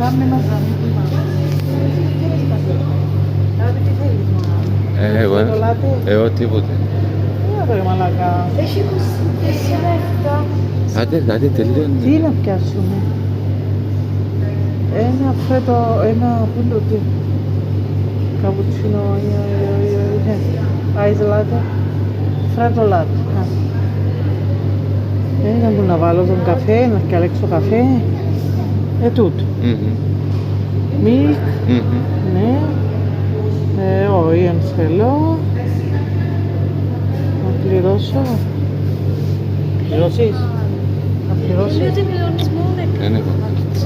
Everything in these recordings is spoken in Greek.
Κάμε μας γραμμή που είμαστε. Κάτι τι θέλεις μάνα. Εγώ τίποτε. Ρε μαλακά. Έχει 24 λεπτά. Άντε, τελειώνει. Τι να πιάσουμε. Ένα φρέτο, ένα πούντο τι. Καπουτσίνο, άιζ λάτε. Φρέτο λάτε. Να μου να βάλω τον καφέ, να διαλέξω καφέ. Τούτο. Μιλκ. Ναι. Όχι, αν θέλω. Να πληρώσω. Πληρώσεις. Να πληρώσεις. Λέω ότι πληρώνεις μόνο. Δεν έχω κάρτες.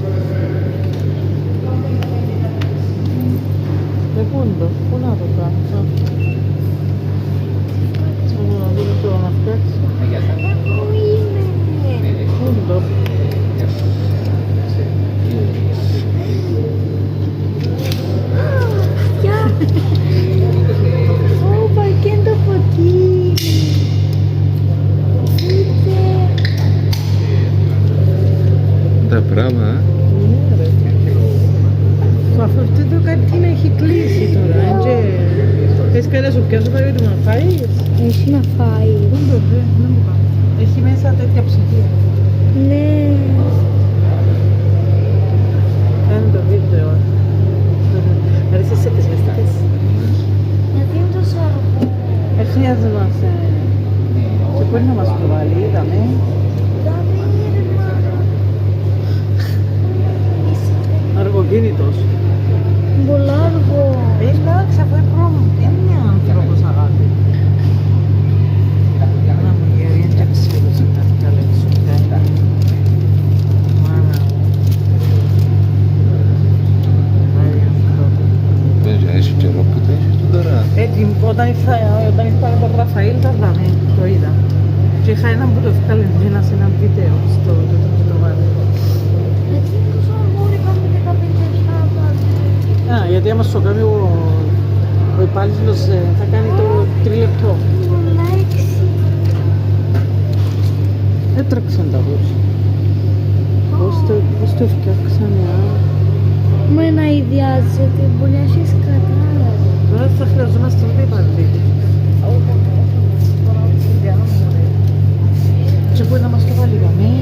Πού να το κάνω. Να δούμε το να φτιάξω. Πού είναι. Πούντο. Ω, παρκέντο φωτί. Τα πράγμα. Αυτό το κάτι να έχει κλείσει τώρα. Θες κάτι να σου πιάσω κάτι να φάεις. Έχει να φάει. Δεν μου κάνω. Έχει μέσα τέτοια ψυγεία. Ναι. Κάνει το βίντεο. Αρέσει σε τις μεστικές. Γιατί είναι τόσο αργό. Χρειάζεται να σε... Και μπορεί να μας προβάλλει, είδαμε. Αργοκίνητος. Πολλά αργό. Εντάξει, αφού είναι άνθρωπος αγάπη. Να μου γέρει, εντάξει, φίλος, να τα καλέξω. Μάνα μου. Άλλη ανθρώπου. Πες, έχει καιρό που το έχεις του τώρα. Όταν ήρθα με τον Ραφαήλ, τα δάμε, το είδα. Και είχα έναν που το έφυγε σε ένα βίντεο στο βάλε. Γιατί είναι τόσο αργό, ρε, πάμε 15 λεπτά. Γιατί άμα σου κάνει ο υπάλληλος θα κάνει το 3 λεπτό. Πολλά 6. Έτρεξαν τα βούτσα. Πώς το φτιάξανε, Μα να ιδιάζεται, μπορεί να έχεις κατάλαβα. Τώρα θα χρειαζόμαστε όλοι οι υπαλλήλοι. Και μπορεί να μας το βάλει γραμμή.